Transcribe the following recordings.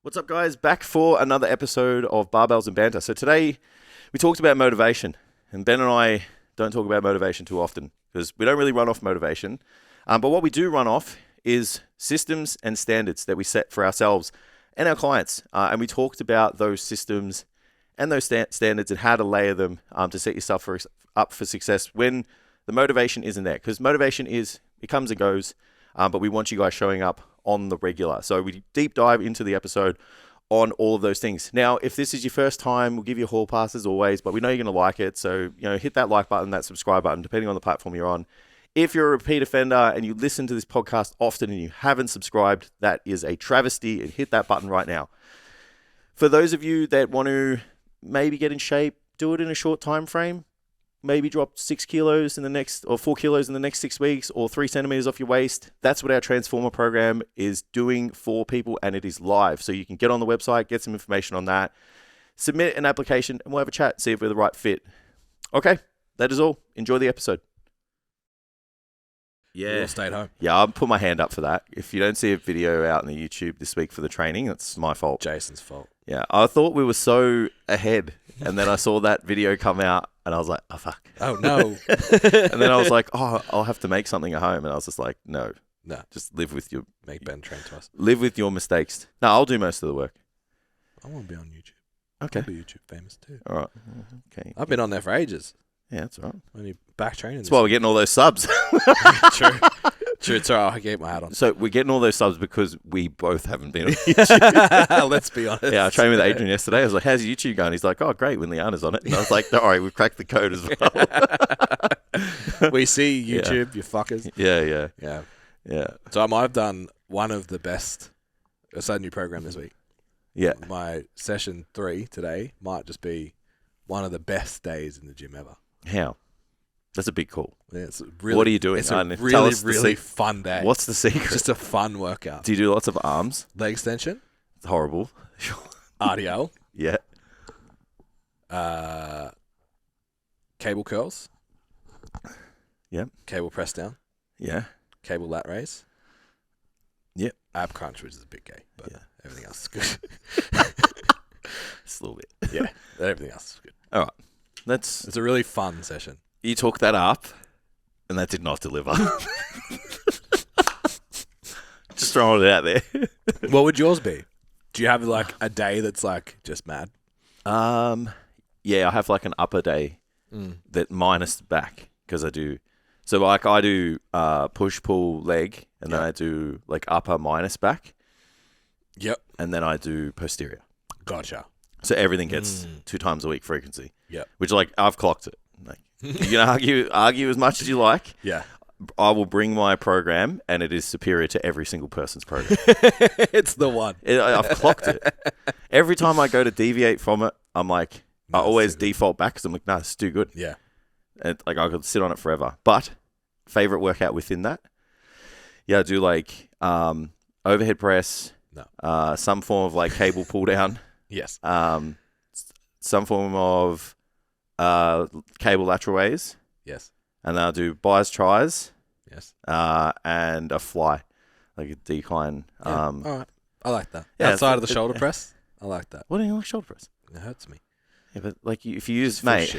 What's up, guys? Back for another episode of Barbells and Banter. So today we talked about motivation, and Ben and I don't talk about motivation too often because we don't really run off motivation. But what we do run off is systems and standards that we set for ourselves and our clients. And we talked about those systems and those standards and how to layer them to set yourself up for success when the motivation isn't there. Because motivation it comes and goes, but we want you guys showing up on the regular. So we deep dive into the episode on all of those things. Now, if this is your first time, we'll give you a hall pass as always, but we know you're going to like it. So, hit that like button, that subscribe button, depending on the platform you're on. If you're a repeat offender and you listen to this podcast often and you haven't subscribed, that is a travesty, and hit that button right now. For those of you that want to maybe get in shape, do it in a short time frame. Maybe drop 6 kilos or 4 kilos in the next 6 weeks, or 3 centimeters off your waist. That's what our Transformer program is doing for people, and it is live. So you can get on the website, get some information on that, submit an application, and we'll have a chat, see if we're the right fit. Okay, that is all. Enjoy the episode. Yeah. We'll stay at home. Yeah, I'll put my hand up for that. If you don't see a video out on the YouTube this week for the training, that's my fault. Jason's fault. Yeah, I thought we were so ahead, and then I saw that video come out, and I was like, oh, fuck. Oh, no. And then I was like, oh, I'll have to make something at home. And I was just like, no, just live with your... Make Ben train to us. Live with your mistakes. No, I'll do most of the work. I want to be on YouTube. Okay. I'll be YouTube famous too. All right. Okay. I've been on there for ages. Yeah, that's all right. Only back training. That's why we're getting all those subs. True. It's all right. I'll keep my hat on. So we're getting all those subs because we both haven't been on YouTube. Let's be honest. Yeah, I trained with Adrian yesterday. I was like, how's YouTube going? He's like, oh, great, when Liana's on it. And I was like, don't worry, we've cracked the code as well. We see YouTube, you fuckers. Yeah. So I've done one of the best. I started a new program this week. Yeah. My session 3 today might just be one of the best days in the gym ever. How? That's a big call. Yeah, it's really, what are you doing? It's a really fun day. What's the secret? Just a fun workout. Do you do lots of arms? Leg extension. It's horrible. RDL. Yeah. Cable curls. Yep. Cable press down. Yeah. Cable lat raise. Yep. Ab crunch, which is a bit gay, but everything else is good. Just a little bit. Yeah. Everything else is good. All right. It's a really fun session. You talk that up, and that did not deliver. Just throwing it out there. What would yours be? Do you have like a day that's like just mad? Yeah, I have like an upper day that minus back because I do. So like I do push pull leg, and then I do like upper minus back. Yep. And then I do posterior. Gotcha. So everything gets 2 times a week frequency. Yep. Which like I've clocked it. Like you can argue as much as you like. Yeah. I will bring my program, and it is superior to every single person's program. It's the one. I've clocked it. Every time I go to deviate from it, I'm like, I always default back because I'm like, it's too good. Yeah. And like I could sit on it forever. But favorite workout within that, I do like overhead press. No. Some form of like cable pull down. Yes. Some form of cable lateral raise. Yes. And then I'll do buys, tries. Yes. And a fly, like a decline. All right. I like that. Yeah, outside of the shoulder press, I like that. What do you like shoulder press? It hurts me. Yeah, but like if you use, mate,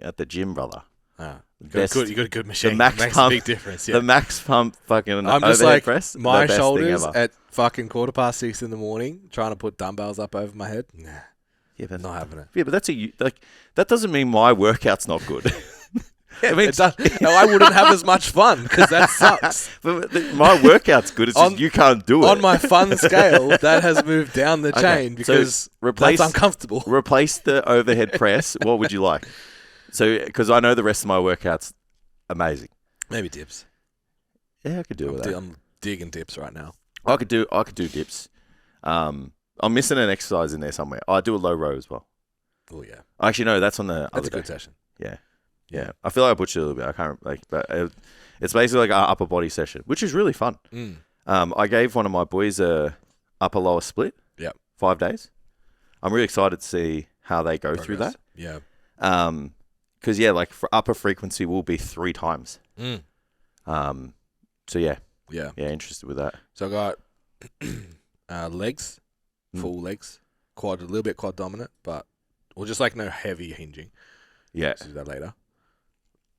at the gym, brother. You got a good machine. The max makes pump, a big difference. Yeah. The max pump fucking I'm just overhead like, press. My the best shoulders thing ever. at fucking 6:15 in the morning, trying to put dumbbells up over my head. Nah. Yeah, but not having it. Yeah, but that doesn't mean my workout's not good. Yeah, it does. No, I wouldn't have as much fun because that sucks. But my workout's good. It's just you can't do it. On my fun scale, that has moved down the chain because that's uncomfortable. Replace the overhead press. What would you like? So, because I know the rest of my workout's amazing. Maybe dips. Yeah, I could do it with that. I'm digging dips right now. I could do dips. I'm missing an exercise in there somewhere. I do a low row as well. Oh yeah. Actually, no, that's on the. That's a good session. Yeah. I feel like I butchered a little bit. I can't but it's basically like an upper body session, which is really fun. I gave one of my boys a upper lower split. Yep. 5 days. I'm really excited to see how they go through that. Yeah. Because like for upper frequency will be 3 times. So yeah, interested with that. So I got legs, full legs, a little bit quad dominant, or just like no heavy hinging. Yeah. Let's do that later.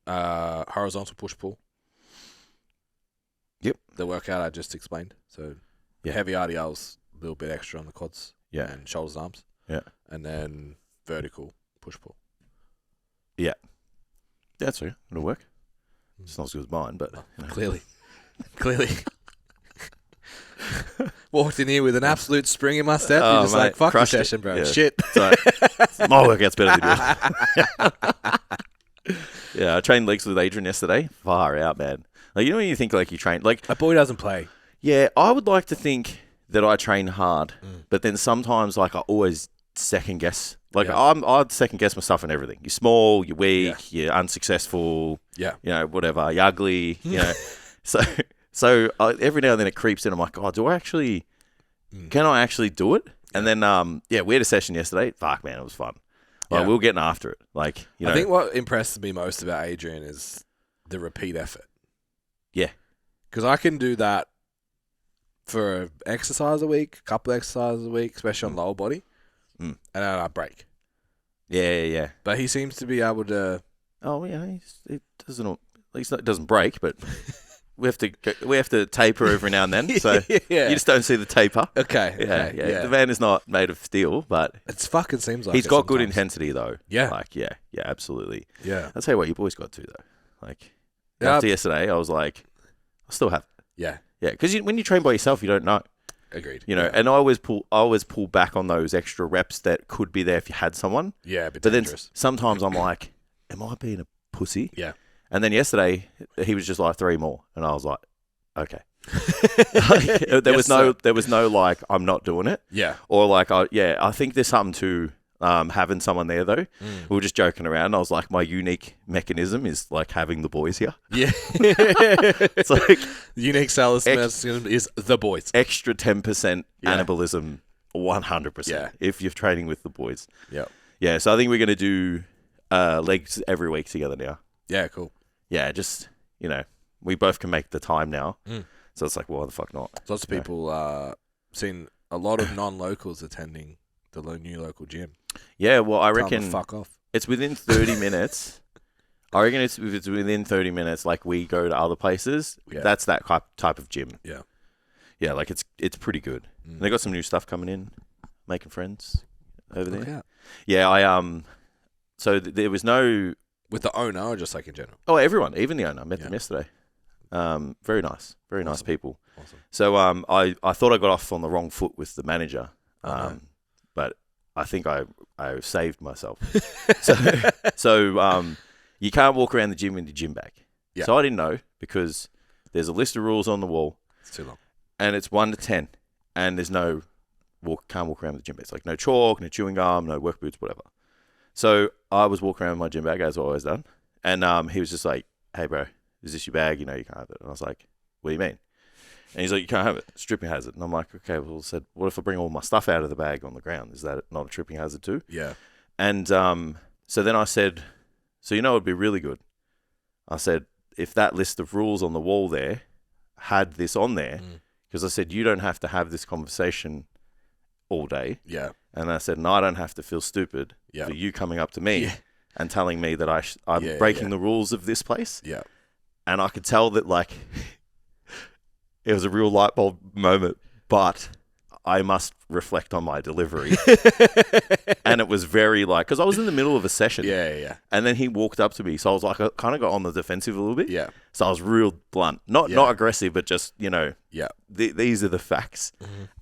Horizontal push pull. Yep. The workout I just explained. So heavy RDLs, a little bit extra on the quads. Yeah. And shoulders, arms. Yeah. And then vertical push pull. Yeah. That's right. It'll work. It's not as good as mine, but Clearly. Walked in here with an absolute spring in my step. You're just like, fuck your session, bro. Yeah. Shit. My workout's better than yours. Yeah, I trained legs with Adrian yesterday. Far out, man. Like, you know when you think like you train like My boy doesn't play. Yeah, I would like to think that I train hard, but then sometimes like I always second guess. Like I'd second guess myself in everything. You're small, you're weak, you're unsuccessful. Yeah. You know, whatever. You're ugly. You know, so every now and then it creeps in. I'm like, oh, can I actually do it? And then we had a session yesterday. Fuck, man, it was fun. Like, we were getting after it. Like, you know, I think what impresses me most about Adrian is the repeat effort. Yeah. Because I can do that for an exercise a week, a couple of exercises a week, especially on lower body, and then I break. Yeah. But he seems to be able to. Oh yeah, it doesn't. At least it doesn't break, but we have to taper every now and then. So you just don't see the taper. Okay. Yeah. The van is not made of steel, but it fucking seems like he's got good sometimes. intensity though. Yeah. Like yeah, absolutely. Yeah. I'll tell you what, your boy's got to though. Like after yesterday, I was like, I still have. Yeah. Yeah, because when you train by yourself, you don't know. Agreed. You know, and I always pull back on those extra reps that could be there if you had someone. Yeah, but then sometimes I'm like, am I being a pussy? Yeah. And then yesterday he was just like 3 more, and I was like, okay. There was no like I'm not doing it. Yeah. Or like I think there's something to having someone there though. We were just joking around. And I was like, my unique mechanism is like having the boys here. Yeah. It's like the unique sales mechanism is the boys. Extra 10% anabolism, 100%. Yeah. If you're training with the boys. Yeah. Yeah. So I think we're gonna do legs every week together now. Yeah. Cool. Yeah. Just we both can make the time now. So it's like, well, why the fuck not? Lots of people seen a lot of non-locals attending the new local gym. Yeah, well, I Tell reckon them to fuck off. It's within 30 minutes. I reckon if it's within 30 minutes, like we go to other places, that's that type of gym. Yeah. Yeah, like it's pretty good. And they got some new stuff coming in, making friends over there. Out. Yeah, so there was no... With the owner or just like in general? Oh, everyone, even the owner. I met them yesterday. Very nice people. Awesome. So I thought I got off on the wrong foot with the manager, but I think I saved myself. So you can't walk around the gym with your gym bag. Yeah. So I didn't know because there's a list of rules on the wall. It's too long. And it's 1 to 10, and there's can't walk around with the gym bag. It's like no chalk, no chewing gum, no work boots, whatever. So I was walking around with my gym bag as I've always done, and he was just like, "Hey, bro, is this your bag? You know you can't have it." And I was like, "What do you mean?" And he's like, "You can't have it. Stripping hazard." And I'm like, "Okay." Well, said, "What if I bring all my stuff out of the bag on the ground? Is that not a tripping hazard too?" Yeah. And so then I said, "So it'd be really good." I said, "If that list of rules on the wall there had this on there, because I said you don't have to have this conversation all day." Yeah. And I said, "And I don't have to feel stupid for you coming up to me and telling me that I'm breaking the rules of this place." Yeah. And I could tell that like it was a real light bulb moment, but I must reflect on my delivery. And it was very like, because I was in the middle of a session. Yeah. And then he walked up to me. So I was like, I kind of got on the defensive a little bit. Yeah. So I was real blunt, not aggressive, but just, these are the facts.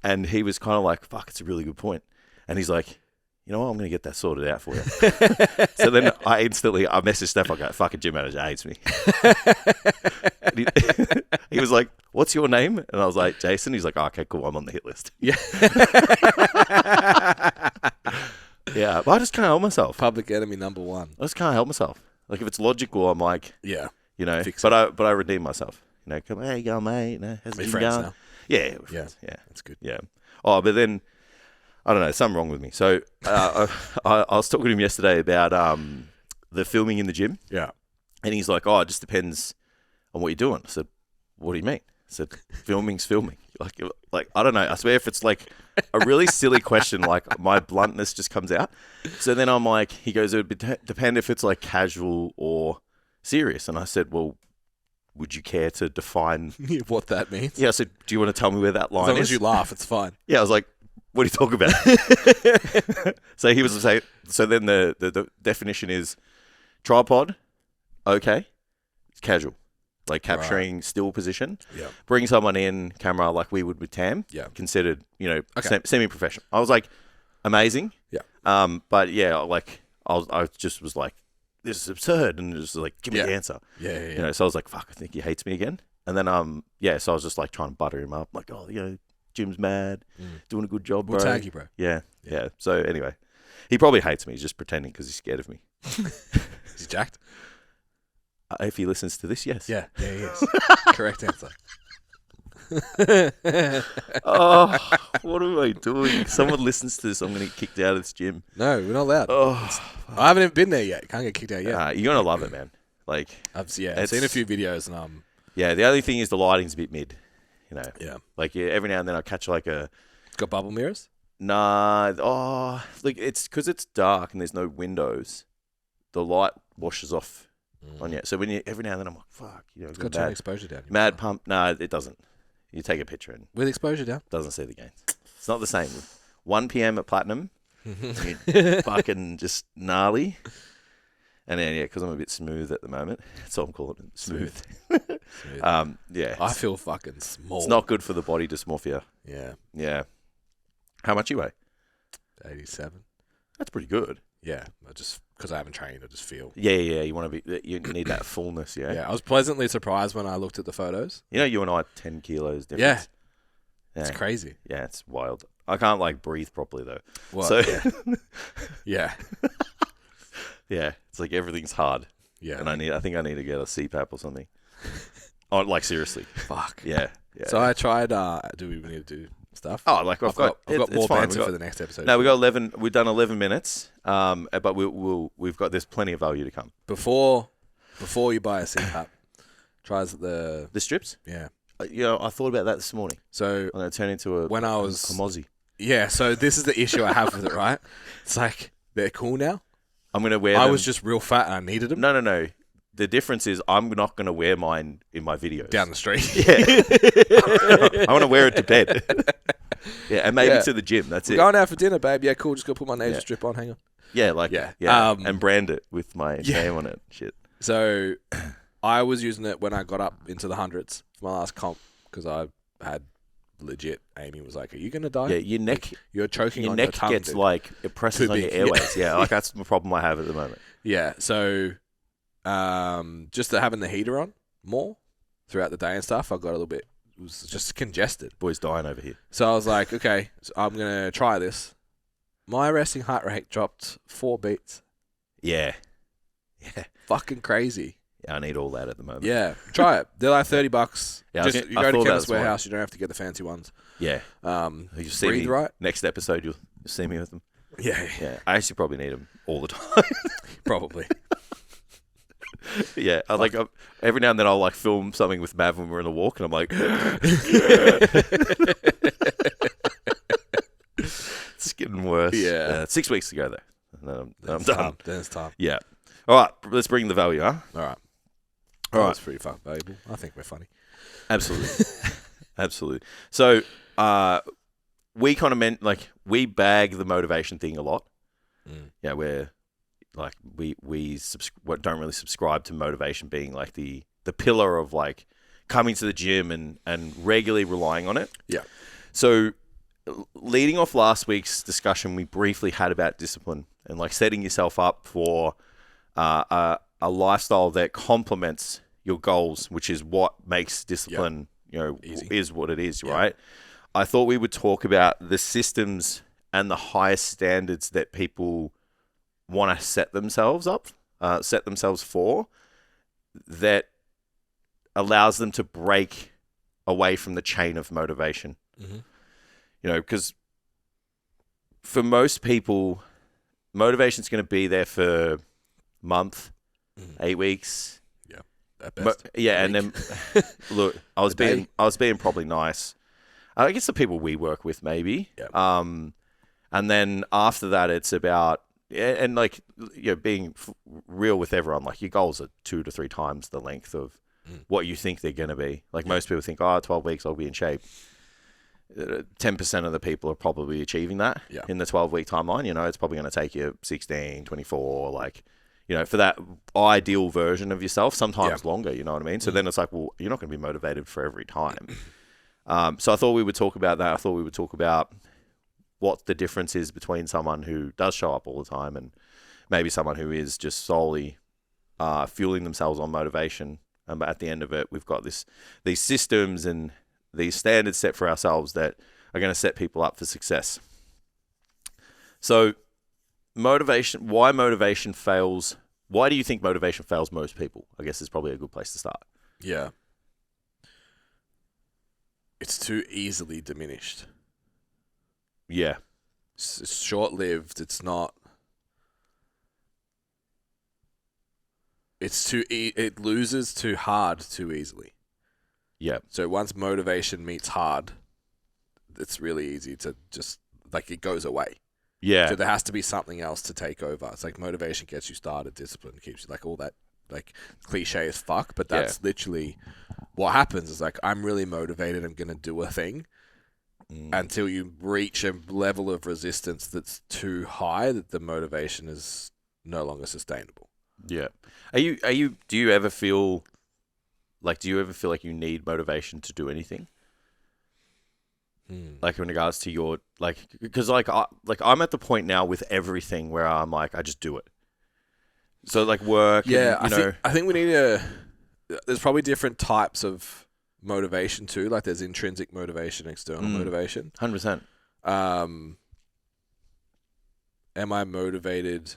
And he was kind of like, fuck, it's a really good point. And he's like, you know what, I'm going to get that sorted out for you. So then I messaged Steph, I go, fucking gym manager hates me. He was like, what's your name? And I was like, Jason. He's like, oh, okay, cool, I'm on the hit list. Yeah. Yeah, but I just can't help myself. Public enemy number one. I just can't help myself. Like if it's logical, I'm like, but I redeem myself. Come on, how you going, mate? How's it going? Now? Yeah, we're friends. Yeah, that's good. Yeah. Oh, but then I don't know, something wrong with me. So I was talking to him yesterday about the filming in the gym. Yeah. And he's like, oh, it just depends on what you're doing. I said, what do you mean? said, filming's filming. Like I don't know. I swear if it's like a really silly question, like my bluntness just comes out. So then I'm like, he goes, it would depend if it's like casual or serious. And I said, well, would you care to define what that means? Yeah, I said, do you want to tell me where that line is? As long as you laugh, it's fine. Yeah, I was like, what are you talking about? So he was saying, so then the definition is tripod, okay, it's casual. Like capturing still position. Yeah. Bring someone in, camera, like we would with Tam. Yeah. Considered, semi-professional. I was like, amazing. Yeah. But yeah, like, I just was like, this is absurd. And just like, give me the answer. Yeah. So I was like, fuck, I think he hates me again. And then, so I was just like trying to butter him up. Like, Jim's mad, doing a good job, bro. We'll tag you, bro. Yeah. So anyway, he probably hates me. He's just pretending because he's scared of me. He's jacked? If he listens to this, yes. Yeah, he is. Correct answer. Oh, what am I doing? If someone listens to this, I'm going to get kicked out of this gym. No, we're not allowed. Oh, I haven't even been there yet. Can't get kicked out yet. you're going to love it, man. Like, I've seen a few videos and yeah, the only thing is the lighting's a bit mid, Yeah. Like every now and then I catch like a... It's got bubble mirrors? Nah, like it's because it's dark and there's no windows. The light washes off on you. So every now and then I'm like, fuck, it's got turn exposure down. Mad pump. No, it doesn't. You take a picture and with exposure down, doesn't see the gains. It's not the same. 1 p.m. at Platinum, you fucking just gnarly. And then because I'm a bit smooth at the moment, that's all I'm calling it, smooth. Yeah. I feel fucking small. It's not good for the body dysmorphia. Yeah. How much you weigh? 87. That's pretty good. Yeah, just because I haven't trained, I just feel. Yeah. You need that fullness. Yeah. Yeah, I was pleasantly surprised when I looked at the photos. You and I are 10 kilos difference. Yeah. It's crazy. Yeah, it's wild. I can't like breathe properly though. What? So yeah. Yeah, it's like everything's hard. Yeah. And I think I need to get a CPAP or something. Oh, like seriously. Fuck. Yeah. So I tried. Do we need to do stuff? Oh, like I've got more banter for the next episode. No, we got 11. We've done 11 minutes. But we've got there's plenty of value to come. Before you buy a CPAP, try the strips. Yeah. I thought about that this morning. So I'm gonna turn into a Aussie. Yeah. So this is the issue I have with it. Right. It's like they're cool now. I'm gonna wear them. I was just real fat and I needed them. No. The difference is I'm not going to wear mine in my videos. Down the street. Yeah. I want to wear it to bed. Yeah, and maybe to the gym. That's it. Going out for dinner, babe. Yeah, cool. Just go put my nasal strip on. Hang on. Yeah. And brand it with my name on it. Shit. So I was using it when I got up into the hundreds for my last comp because I had legit. Amy was like, "Are you going to die?" Yeah, your neck. You're choking your on neck your tongue, gets dude. like it presses on your airways. Yeah, like that's the problem I have at the moment. Yeah. So. Just having the heater on more throughout the day and stuff, I got a little bit, it was just congested. Boy's dying over here. So I was like, okay, so I'm going to try this. My resting heart rate dropped 4 beats. Yeah. Fucking crazy. Yeah, I need all that at the moment. Yeah. Try it. They're like $30. Yeah, you go to Chemist Warehouse, you don't have to get the fancy ones. Yeah. You see breathe right. Next episode, you'll see me with them. Yeah. I actually probably need them all the time. Probably. Yeah, every now and then I'll like film something with Mav when we're on a walk, and I'm like, it's getting worse. Yeah, 6 weeks to go though, and then I'm done. Then it's time. Yeah. All right, let's bring the value, huh? All right. That's pretty fucking valuable. I think we're funny. Absolutely, absolutely. So, we kind of meant like we bag the motivation thing a lot. Yeah, we're. Like we don't really subscribe to motivation being like the pillar of like coming to the gym and regularly relying on it. Yeah. So leading off last week's discussion, we briefly had about discipline and like setting yourself up for a lifestyle that complements your goals, which is what makes discipline, easy. Is what it is, right? I thought we would talk about the systems and the highest standards that people want to set themselves for, that allows them to break away from the chain of motivation. Mm-hmm. Because for most people, motivation is going to be there for a month, 8 weeks. Yeah. at best. Yeah, and then look, I was being probably nice. I guess the people we work with, maybe. Yep. And then after that, it's about and like being real with everyone. Like your goals are 2 to 3 times the length of what you think they're going to be. Like most people think, 12 weeks, I'll be in shape. 10% of the people are probably achieving that in the 12-week timeline. It's probably going to take you 16, 24, like, for that ideal version of yourself, sometimes longer, you know what I mean? So then it's like, well, you're not going to be motivated for every time. So I thought we would talk about that. I thought we would talk about what the difference is between someone who does show up all the time and maybe someone who is just solely fueling themselves on motivation. But at the end of it, we've got these systems and these standards set for ourselves that are going to set people up for success. So motivation, why motivation fails? Why do you think motivation fails most people? I guess is probably a good place to start. Yeah. It's too easily diminished. Yeah. It's short-lived. It's not. It's it loses too hard too easily. Yeah. So once motivation meets hard, it's really easy to just, like, it goes away. Yeah. So there has to be something else to take over. It's like motivation gets you started, discipline keeps you, like, all that, like, cliche as fuck, but that's literally what happens. Is like, I'm really motivated, I'm going to do a thing until you reach a level of resistance that's too high that the motivation is no longer sustainable. Yeah. Do you ever feel like you need motivation to do anything? Like in regards to your, like, because I'm at the point now with everything where I'm like, I just do it. So like work. Yeah. And, I think we need there's probably different types of motivation too. Like there's intrinsic motivation, external motivation. 100%. Am I motivated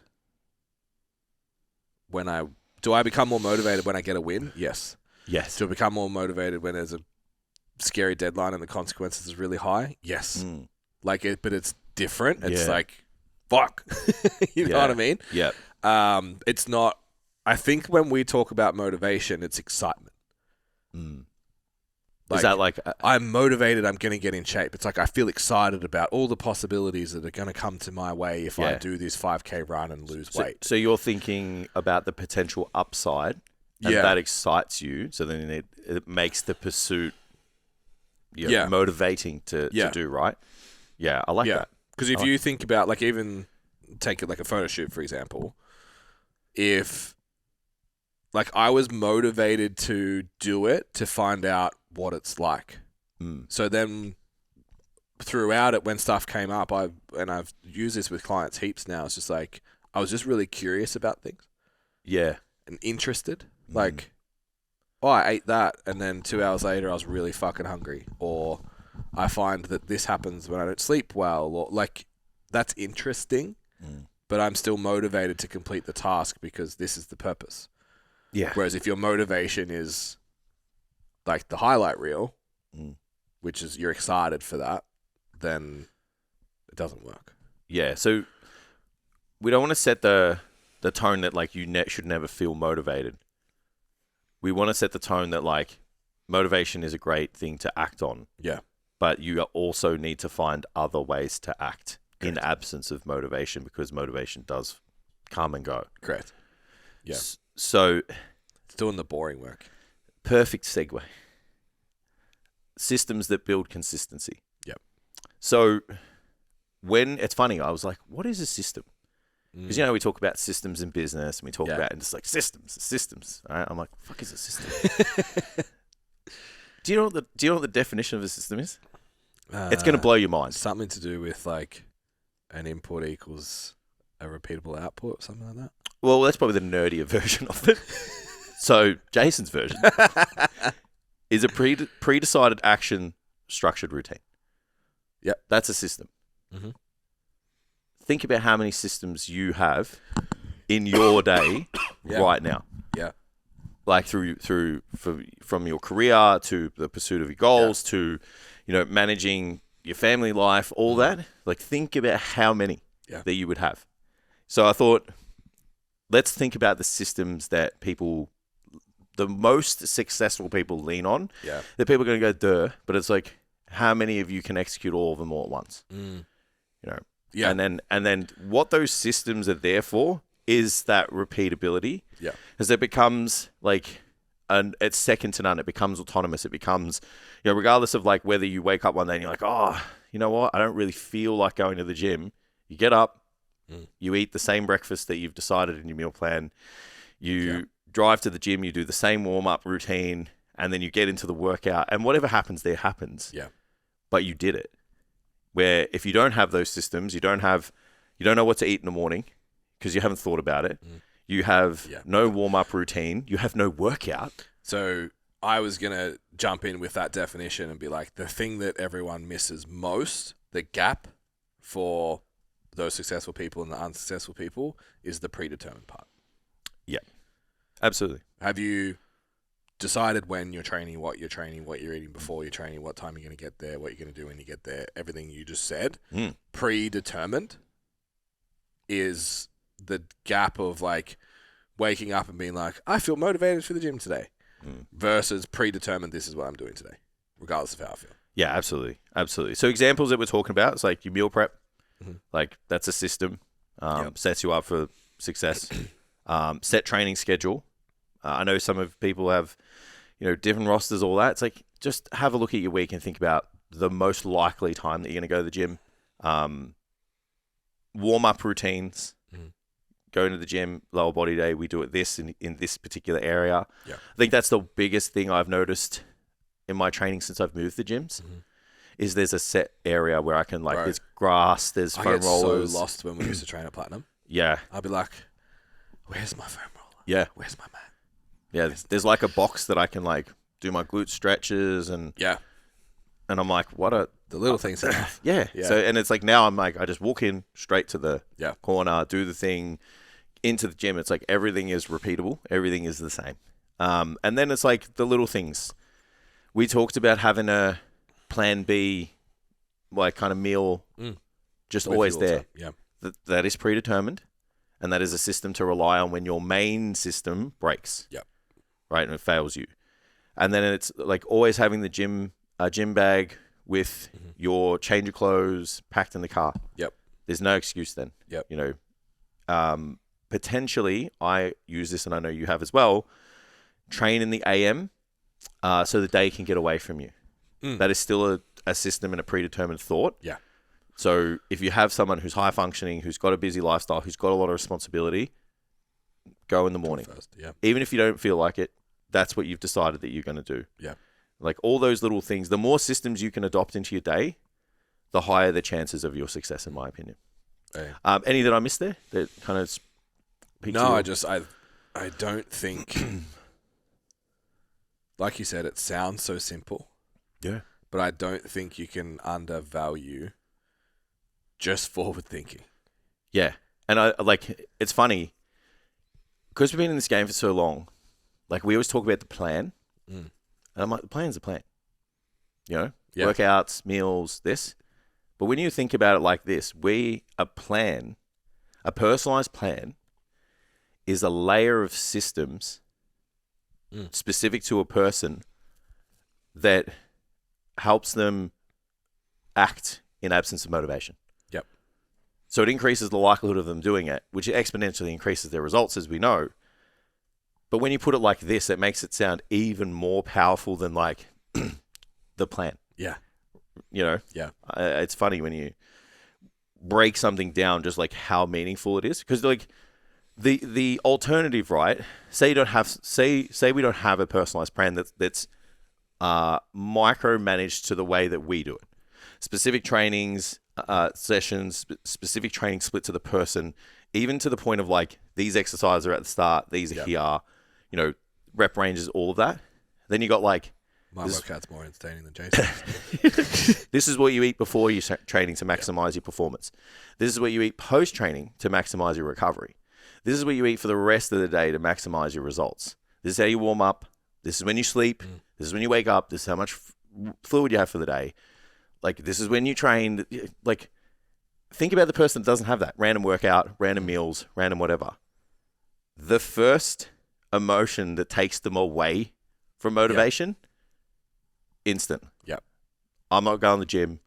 do I become more motivated when I get a win? Yes. Yes. Do I become more motivated when there's a scary deadline and the consequences is really high? Yes. Like it, but it's different. It's like, fuck. You know what I mean? Yeah. It's not, I think when we talk about motivation, it's excitement. Like, is that like... I'm motivated, I'm going to get in shape. It's like I feel excited about all the possibilities that are going to come to my way if I do this 5K run and lose weight. So you're thinking about the potential upside, and that excites you, so then it makes the pursuit motivating to do, right? Yeah, I like that. Because if you think about, like, even take it like a photo shoot, for example, if... like, I was motivated to do it to find out what it's like. So then throughout it, when stuff came up, I've used this with clients heaps now. It's just like, I was just really curious about things. Yeah. And interested. Like, I ate that, and then 2 hours later, I was really fucking hungry. Or I find that this happens when I don't sleep well. Or, like, that's interesting, but I'm still motivated to complete the task because this is the purpose. Yeah. Whereas if your motivation is like the highlight reel, which is you're excited for that, then it doesn't work. Yeah. So we don't want to set the tone that like you should never feel motivated. We want to set the tone that like motivation is a great thing to act on. Yeah. But you also need to find other ways to act in absence of motivation, because motivation does come and go. Correct. Yeah. So it's doing the boring work. Perfect segue. Systems that build consistency. Yep. So when it's funny, I was like, what is a system? Because, we talk about systems in business and we talk about, and it's like systems. All right? I'm like, fuck is a system? Do you know what the definition of a system is? It's going to blow your mind. Something to do with like an input equals a repeatable output or something like that. Well, that's probably the nerdier version of it. So Jason's version is a pre-decided action structured routine. Yep. That's a system. Think about how many systems you have in your day right now. Yeah. Like from your career to the pursuit of your goals to, managing your family life, all that. Like, think about how many that you would have. So I thought, let's think about the systems that the most successful people lean on. Yeah. That people are going to go, duh, but it's like, how many of you can execute all of them all at once? Mm. You know? Yeah. And then what those systems are there for is that repeatability. Yeah. Because it becomes like, it's second to none. It becomes autonomous. It becomes, regardless of like whether you wake up one day and you're like, oh, you know what? I don't really feel like going to the gym. You get up, you eat the same breakfast that you've decided in your meal plan. You drive to the gym, you do the same warm-up routine, and then you get into the workout. And whatever happens there happens. Yeah. But you did it. Where if you don't have those systems, you don't know what to eat in the morning because you haven't thought about it. You have no warm-up routine. You have no workout. So I was going to jump in with that definition and be like, the thing that everyone misses most, the gap for those successful people and the unsuccessful people, is the predetermined part. Yeah, absolutely. Have you decided when you're training, what you're eating before you're training, what time you're going to get there, what you're going to do when you get there, everything you just said? Predetermined is the gap of like waking up and being like, I feel motivated for the gym today, versus predetermined, this is what I'm doing today, regardless of how I feel. Yeah, absolutely. Absolutely. So examples that we're talking about, it's like your meal prep, like that's a system, sets you up for success. Set training schedule. I know some of people have, different rosters, all that. It's like, just have a look at your week and think about the most likely time that you're going to go to the gym. Warm-up routines. Going to the gym, lower body day, we do it in this particular area. Yeah. I think that's the biggest thing I've noticed in my training since I've moved the gyms, is there's a set area where I can, like, there's grass, there's foam rollers. I get so lost when we used to train at Platinum. Yeah. I'd be like, where's my foam roller? Yeah. Where's my mat? Yeah, there's like a box that I can like do my glute stretches and I'm like, what a the little things enough. Yeah. So and it's like now I'm like, I just walk in straight to the corner, do the thing, into the gym. It's like everything is repeatable, everything is the same. And then it's like the little things. We talked about having a plan B, like kind of meal, just with always there. Yeah, that is predetermined, and that is a system to rely on when your main system breaks. Yep. Right, and it fails you. And then it's like always having the gym bag with your change of clothes packed in the car. Yep. There's no excuse then. Yep. Potentially, I use this, and I know you have as well. Train in the AM, so the day can get away from you. That is still a system and a predetermined thought. Yeah. So if you have someone who's high functioning, who's got a busy lifestyle, who's got a lot of responsibility, go in the morning. First. Yeah. Even if you don't feel like it, that's what you've decided that you're going to do. Yeah. Like all those little things, the more systems you can adopt into your day, the higher the chances of your success, in my opinion. Hey. Any that I missed there that kind of No, I don't think, like you said, it sounds so simple. Yeah. But I don't think you can undervalue just forward thinking. Yeah. And it's funny because we've been in this game for so long. Like we always talk about the plan, and I'm like, the plan's a plan. Workouts, meals, this. But when you think about it like this, a personalized plan is a layer of systems specific to a person that helps them act in absence of motivation. Yep. So it increases the likelihood of them doing it, which exponentially increases their results, as we know. But when you put it like this, it makes it sound even more powerful than like the plan. Yeah. Yeah. It's funny when you break something down, just like how meaningful it is. Because like the alternative, right? Say we don't have a personalized plan that's micromanaged to the way that we do it. Specific trainings, sessions, specific training split to the person, even to the point of like these exercises are at the start, these are here. Rep ranges, all of that. Then you got like... My workout's more entertaining than Jason's. This is what you eat before your training to maximize your performance. This is what you eat post-training to maximize your recovery. This is what you eat for the rest of the day to maximize your results. This is how you warm up. This is when you sleep. This is when you wake up. This is how much fluid you have for the day. Like, this is when you train. Like, think about the person that doesn't have that. Random workout, random meals, random whatever. The first emotion that takes them away from motivation, instant. Yep. I'm not going to the gym.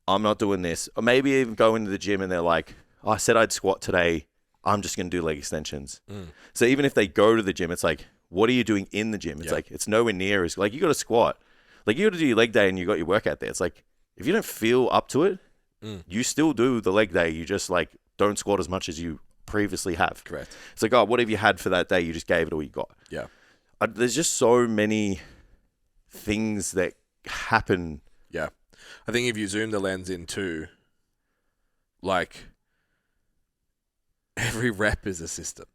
I'm not doing this. Or maybe even going to the gym and they're like, oh, I said I'd squat today. I'm just going to do leg extensions. So even if they go to the gym, it's like, what are you doing in the gym? It's like, it's nowhere near as, like, you got to squat. Like, you got to do your leg day and you got your workout there. It's like, if you don't feel up to it, you still do the leg day. You just, like, don't squat as much as you previously have. Correct. It's like, oh, what have you had for that day? You just gave it all you got. Yeah. There's just so many things that happen. Yeah. I think if you zoom the lens into, like, every rep is a system.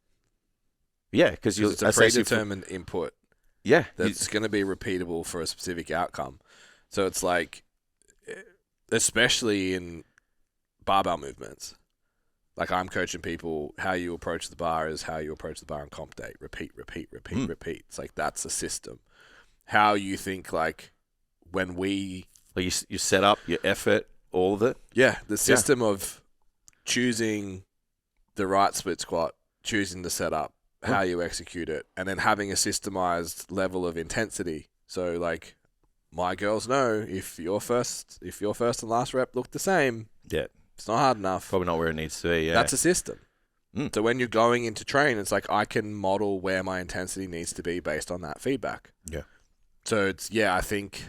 Yeah, because it's a predetermined input. Yeah. That's going to be repeatable for a specific outcome. So it's like, especially in barbell movements, like I'm coaching people, how you approach the bar is how you approach the bar on comp day. Repeat. It's like, that's a system. How you think, like, when we... Like you set up, your effort, all of it. Yeah, the system of choosing the right split squat, choosing the setup, how you execute it, and then having a systemized level of intensity. So, like, my girls know if your first and last rep look the same, it's not hard enough. Probably not where it needs to be. Yeah, that's a system. So when you're going into train, it's like I can model where my intensity needs to be based on that feedback. Yeah. So it's I think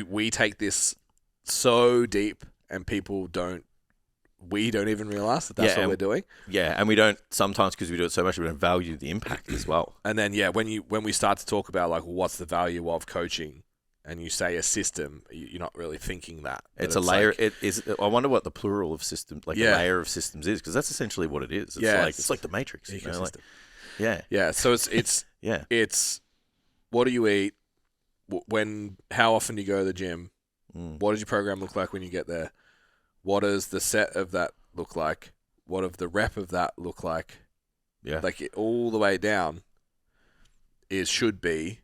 we take this so deep, and people don't. We don't even realize that that's what we're doing. Yeah, and we don't sometimes, because we do it so much, we don't value the impact as well. And then when we start to talk about, like, what's the value of coaching, and you say a system, you're not really thinking that. It's a layer. Like, it is. I wonder what the plural of system, like a layer of systems, is, because that's essentially what it is. It's like the Matrix. You know, like, yeah. So it's it's what do you eat? How often do you go to the gym? What does your program look like when you get there? What does the set of that look like? What does the rep of that look like? Yeah. Like, all the way down should be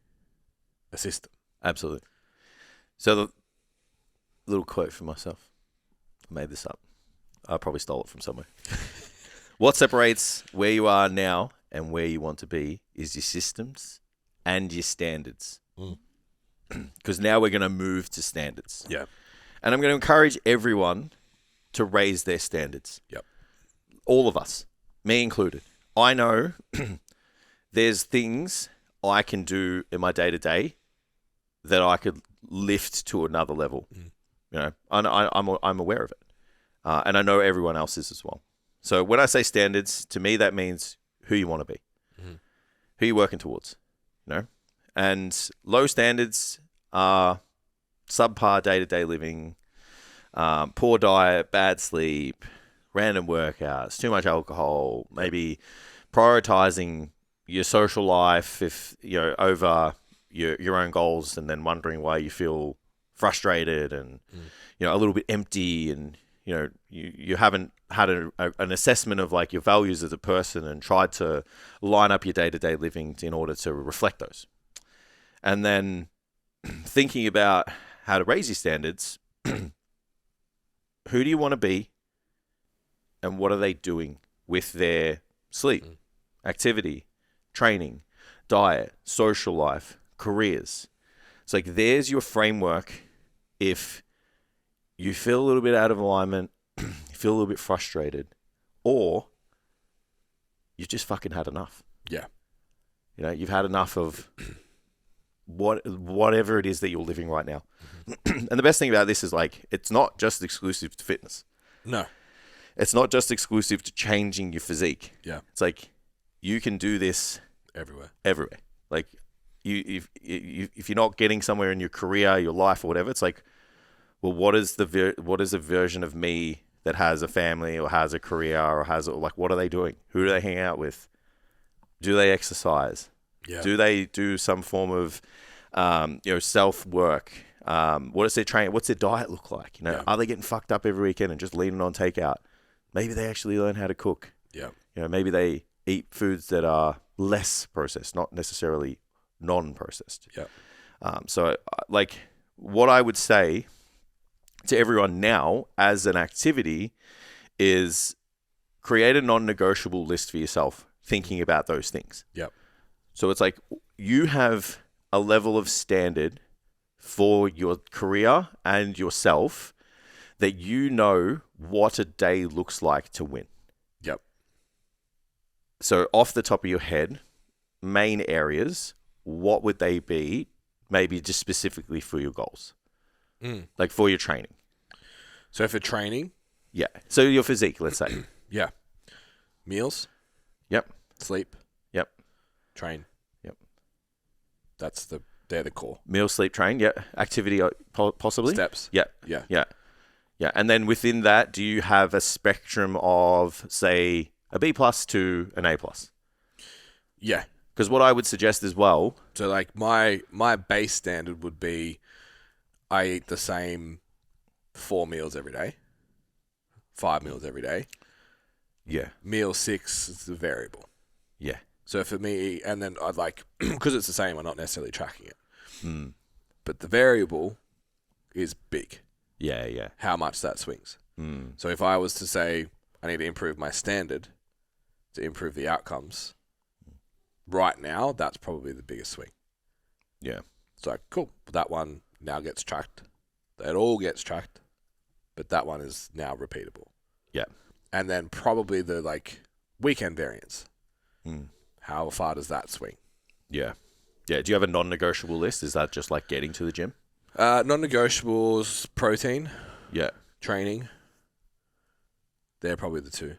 a system. Absolutely. So the little quote for myself. I made this up. I probably stole it from somewhere. What separates where you are now and where you want to be is your systems and your standards. Because now we're going to move to standards. Yeah. And I'm going to encourage everyone to raise their standards. Yep. All of us, me included. I know there's things I can do in my day-to-day that I could lift to another level. You know, I'm aware of it. And I know everyone else is as well. So when I say standards, to me, that means who you want to be, who you're working towards, you know? And low standards are subpar day-to-day living, poor diet, bad sleep, random workouts, too much alcohol, maybe prioritizing your social life over your own goals, and then wondering why you feel frustrated and a little bit empty, and you haven't had an assessment of, like, your values as a person and tried to line up your day-to-day living in order to reflect those. And then thinking about how to raise your standards, who do you want to be, and what are they doing with their sleep, activity, training, diet, social life, careers? It's like, there's your framework. If you feel a little bit out of alignment, you feel a little bit frustrated, or you've just fucking had enough. Yeah. You've had enough of whatever it is that you're living right now. And the best thing about this is, like, it's not just exclusive to fitness. No. It's not just exclusive to changing your physique. Yeah. It's like, you can do this everywhere. Like, if you're not getting somewhere in your career, your life, or whatever, it's like, well, what is a version of me that has a family or has a career or what are they doing? Who do they hang out with? Do they exercise? Yeah. Do they do some form of, self work? What is their training? What's their diet look like? Are they getting fucked up every weekend and just leaning on takeout? Maybe they actually learn how to cook. Yeah. Maybe they eat foods that are less processed, not necessarily non-processed. Yeah. So, like, what I would say to everyone now as an activity is create a non-negotiable list for yourself. thinking about those things. Yep. So it's like you have a level of standard for your career and yourself that you know what a day looks like to win. Yep. So off the top of your head, main areas, what would they be? Maybe just specifically for your goals, like for your training. So for training, Yeah. So your physique, let's say. yeah, meals, Yep. sleep, Yep. train. Yep. They're the core. Meal, sleep, train. Yeah. Activity, possibly. Steps. Yeah. Yeah. Yeah. Yeah. And then within that, do you have a spectrum of, say, a B+ to an A+? Yeah. Because what I would suggest as well. So like my base standard would be I eat the same 4 meals every day, 5 meals every day. Yeah. Meal 6 is the variable. Yeah. So for me, and then I'd like, because it's the same, I'm not necessarily tracking it. Mm. But the variable is big, Yeah. Yeah. how much that swings. Mm. So if I was to say I need to improve my standard to improve the outcomes, right now, that's probably the biggest swing. Yeah. It's like, cool, that one now gets tracked. It all gets tracked, but that one is now repeatable. Yeah. And then probably the like weekend variance. Mm. How far does that swing? Yeah. Yeah. Do you have a non-negotiable list? Is that just like getting to the gym? Non-negotiables, protein, Yeah. training. They're probably the two.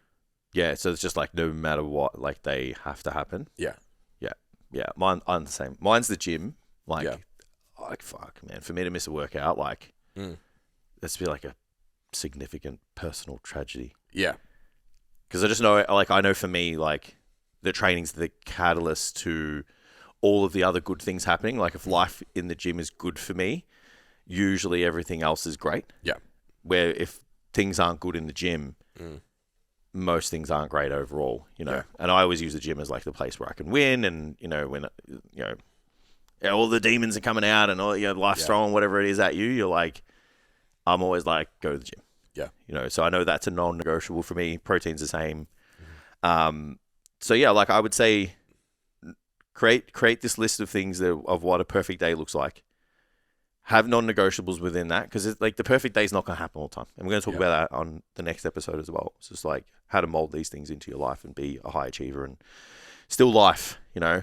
Yeah. So it's just like no matter what, like they have to happen. Yeah. Yeah. Yeah. I'm the same. Mine's the gym. Like, Yeah. like fuck, man. For me to miss a workout, like, Mm. that's be like a significant personal tragedy. Yeah. Because I just know, like, I know for me, like, the training's the catalyst to all of the other good things happening. Like, if life in the gym is good for me, usually everything else is great. Yeah. Where if things aren't good in the gym, Mm. most things aren't great overall, you know. Yeah. And I always use the gym as like the place where I can win, and you know when all the demons are coming out and all life's throwing whatever it is at you, you're like, I'm always like, go to the gym. Yeah. You know, so I know that's a non-negotiable for me. Protein's the same. So yeah, like I would say, create this list of things of what a perfect day looks like. Have non-negotiables within that, because like the perfect day is not going to happen all the time, and we're going to talk about that on the next episode as well. It's just like how to mold these things into your life and be a high achiever and still life, you know.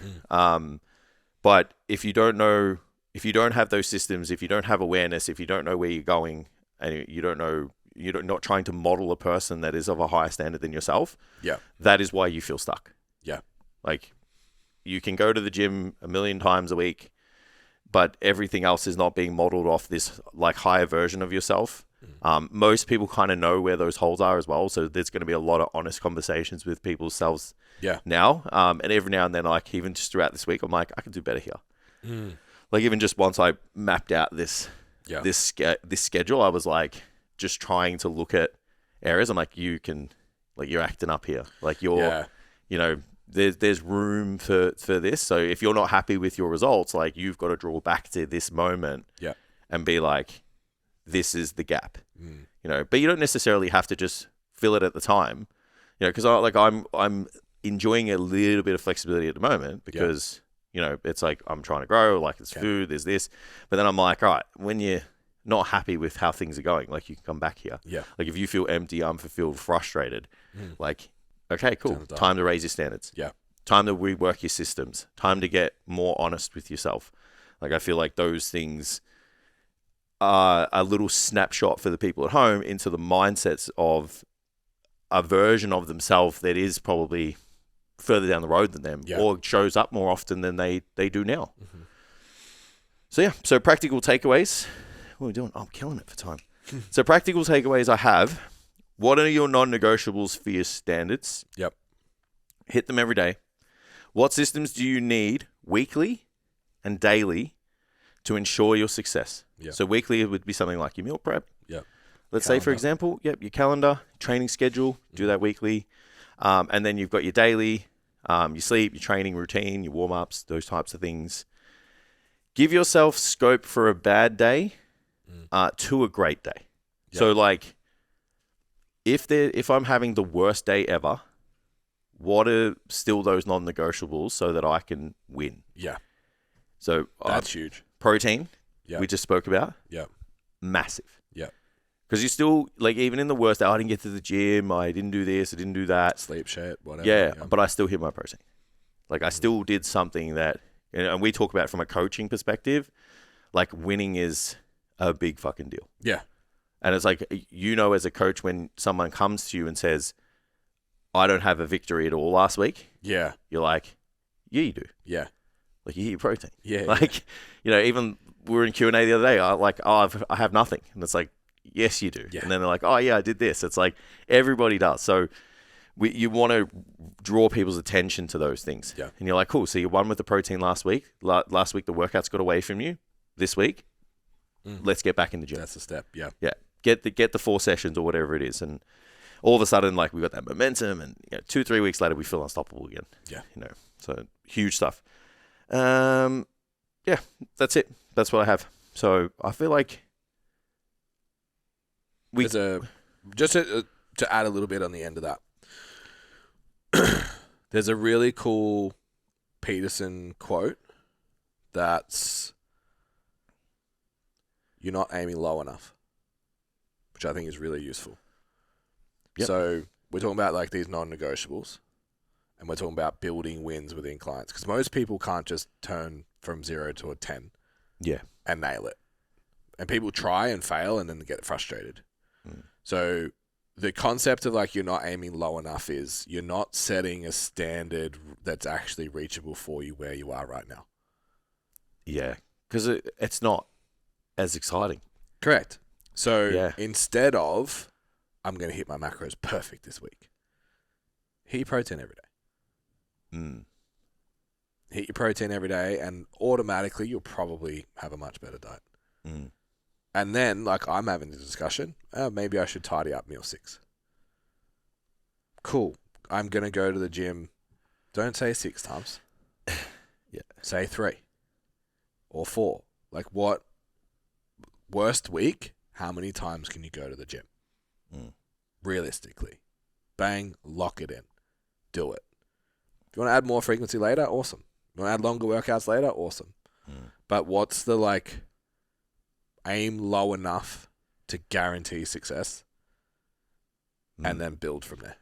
But if you don't know, if you don't have those systems, if you don't have awareness, if you don't know where you're going, and you don't know, you're not trying to model a person that is of a higher standard than yourself, that is why you feel stuck. Yeah. Like you can go to the gym 1,000,000 times a week, but everything else is not being modeled off this like higher version of yourself. Most people kind of know where those holes are as well. So there's going to be a lot of honest conversations with people's selves now. And every now and then, like even just throughout this week, I'm like, I can do better here. Like even just once I mapped out this schedule, I was like just trying to look at areas. I'm like, you're acting up here. Like you're, you know, there's room for this. So if you're not happy with your results, like you've got to draw back to this moment and be like, this is the gap, you know, but you don't necessarily have to just fill it at the time, you know, because I'm enjoying a little bit of flexibility at the moment because, you know, it's like, I'm trying to grow, like there's food, there's this, but then I'm like, all right, when you're not happy with how things are going, like you can come back here. Like if you feel empty, unfulfilled, frustrated, like, okay, cool. Time to raise your standards. Time to rework your systems. Time to get more honest with yourself. Like I feel like those things are a little snapshot for the people at home into the mindsets of a version of themselves that is probably further down the road than them or shows up more often than they do now. So practical takeaways. What are we doing? Oh, I'm killing it for time. So practical takeaways I have. What are your non-negotiables for your standards? Hit them every day. What systems do you need weekly and daily to ensure your success? So weekly it would be something like your meal prep. Let's say, for example, your calendar, training schedule, do that weekly. And then you've got your daily, your sleep, your training routine, your warm-ups, those types of things. Give yourself scope for a bad day to a great day. So like, if I'm having the worst day ever, what are still those non-negotiables so that I can win? Yeah. So That's huge. protein, Yeah. we just spoke about. Yeah. Massive. Yeah. Because you still, like, even in the worst, I didn't get to the gym, I didn't do this, I didn't do that. Sleep shit, whatever. Yeah, but I still hit my protein. Like, I still did something that, and we talk about it from a coaching perspective, like, winning is a big fucking deal. Yeah. And it's like, as a coach, when someone comes to you and says, I don't have a victory at all last week, Yeah. you're like, yeah, you do. Yeah. Like, you hit your protein. Yeah. Like, even we were in Q&A the other day, I have nothing. And it's like, yes, you do. Yeah. And then they're like, oh, yeah, I did this. It's like, everybody does. So you want to draw people's attention to those things. Yeah. And you're like, cool. So you won with the protein last week. Last week, the workouts got away from you. This week, let's get back in the gym. That's the step. Yeah. Yeah. Get the 4 sessions or whatever it is. And all of a sudden, like, we got that momentum. And 2-3 weeks later, we feel unstoppable again. Yeah. So huge stuff. Yeah, that's it. That's what I have. So I feel like just to add a little bit on the end of that. There's a really cool Peterson quote that's, you're not aiming low enough, which I think is really useful. Yep. So we're talking about like these non-negotiables, and we're talking about building wins within clients, because most people can't just turn from 0 to a 10 and nail it. And people try and fail and then get frustrated. So the concept of like you're not aiming low enough is you're not setting a standard that's actually reachable for you where you are right now. Yeah, because it's not as exciting. Correct. So instead of, I'm going to hit my macros perfect this week, hit your protein every day. Hit your protein every day, and automatically you'll probably have a much better diet. And then, like, I'm having the discussion, maybe I should tidy up meal 6. Cool. I'm going to go to the gym. Don't say 6 times. Say 3 or 4. Like, what? Worst week, how many times can you go to the gym? Realistically. Bang, lock it in. Do it. If you want to add more frequency later, awesome. You want to add longer workouts later, awesome. But what's the, like, aim low enough to guarantee success and then build from there?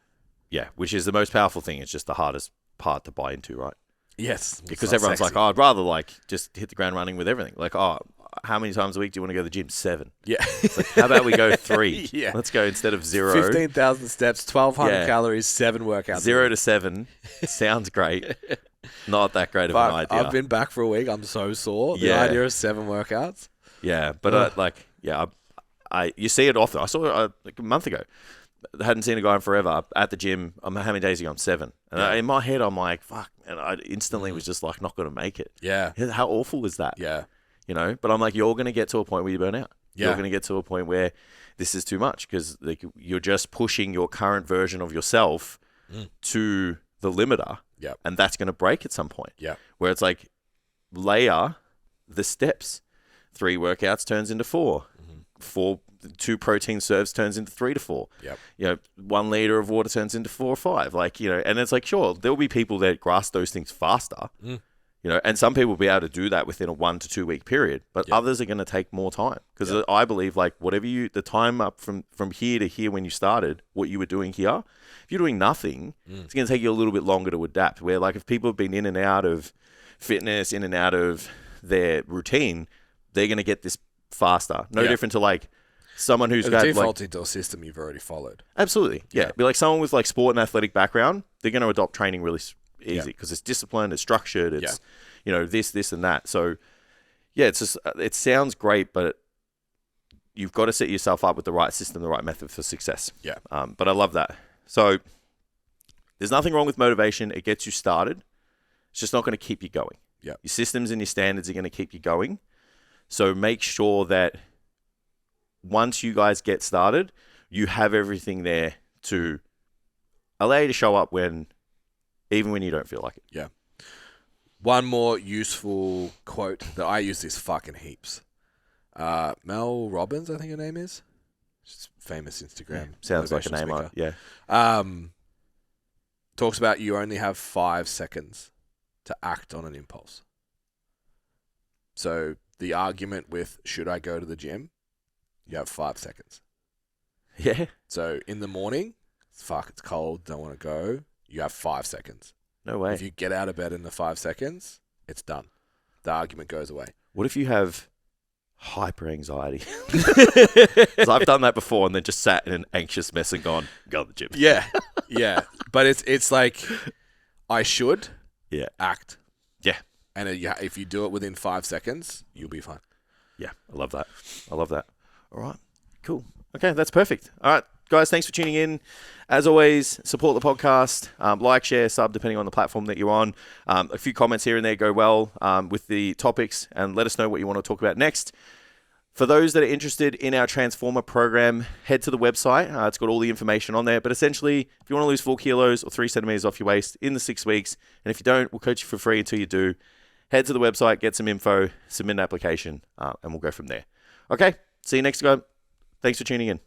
Yeah, which is the most powerful thing. It's just the hardest part to buy into, right? Yes. Because everyone's like, oh, I'd rather like just hit the ground running with everything. Like, oh, how many times a week do you want to go to the gym? 7. Yeah. It's like, how about we go 3? Yeah. Let's go instead of 0. 15,000 steps, 1,200 calories, 7 workouts. 0 to 7 sounds great. Not that great of an idea. I've been back for a week. I'm so sore. The idea of 7 workouts. Yeah, but you see it often. I saw it like a month ago. I hadn't seen a guy in forever at the gym. How many days ago? I'm 7. And in my head, I'm like, fuck. And I instantly was just like, not going to make it. Yeah. How awful is that? Yeah. But I'm like, you're going to get to a point where you burn out. Yeah. You're going to get to a point where this is too much, because like, you're just pushing your current version of yourself to the limiter. Yeah. And that's going to break at some point. Yeah. Where it's like, layer the steps. 3 workouts turns into 4. 2 protein serves turns into 3 to 4. Yep. 1 liter of water turns into 4 or 5. Like, and it's like, sure, there'll be people that grasp those things faster. And some people will be able to do that within a 1 to 2 week period, but others are going to take more time, because I believe like whatever the time up from here to here when you started, what you were doing here, if you're doing nothing, it's going to take you a little bit longer to adapt. Where like if people have been in and out of fitness, in and out of their routine, they're going to get this faster. No different to like someone who's got default into a system you've already followed. Absolutely. Yeah. Be like someone with like sport and athletic background, they're going to adopt training really easy, because it's disciplined, it's structured, it's this and that. So it's just, it sounds great, but you've got to set yourself up with the right system, the right method for success. Yeah. But I love that. So there's nothing wrong with motivation. It gets you started. It's just not going to keep you going. Yeah. Your systems and your standards are going to keep you going. So make sure that once you guys get started, you have everything there to allow you to show up even when you don't feel like it. Yeah. One more useful quote that I use this fucking heaps. Mel Robbins, I think her name is. She's famous Instagram. Sounds like a name. Speaker. Yeah. talks about you only have 5 seconds to act on an impulse. So the argument with should I go to the gym, you have 5 seconds. Yeah. So in the morning, it's cold, don't want to go, you have 5 seconds. No way. If you get out of bed in the 5 seconds, it's done. The argument goes away. What if you have hyper anxiety? 'Cause I've done that before and then just sat in an anxious mess and gone, go to the gym. Yeah. But it's like, I should act. Yeah. And if you do it within 5 seconds, you'll be fine. Yeah, I love that. All right, cool. Okay, that's perfect. All right, guys, thanks for tuning in. As always, support the podcast. Like, share, sub, depending on the platform that you're on. A few comments here and there go well with the topics, and let us know what you want to talk about next. For those that are interested in our Transformer program, head to the website. It's got all the information on there. But essentially, if you want to lose 4 kilos or 3 centimeters off your waist in the 6 weeks, and if you don't, we'll coach you for free until you do. Head to the website, get some info, submit an application, and we'll go from there. Okay, see you next time. Thanks for tuning in.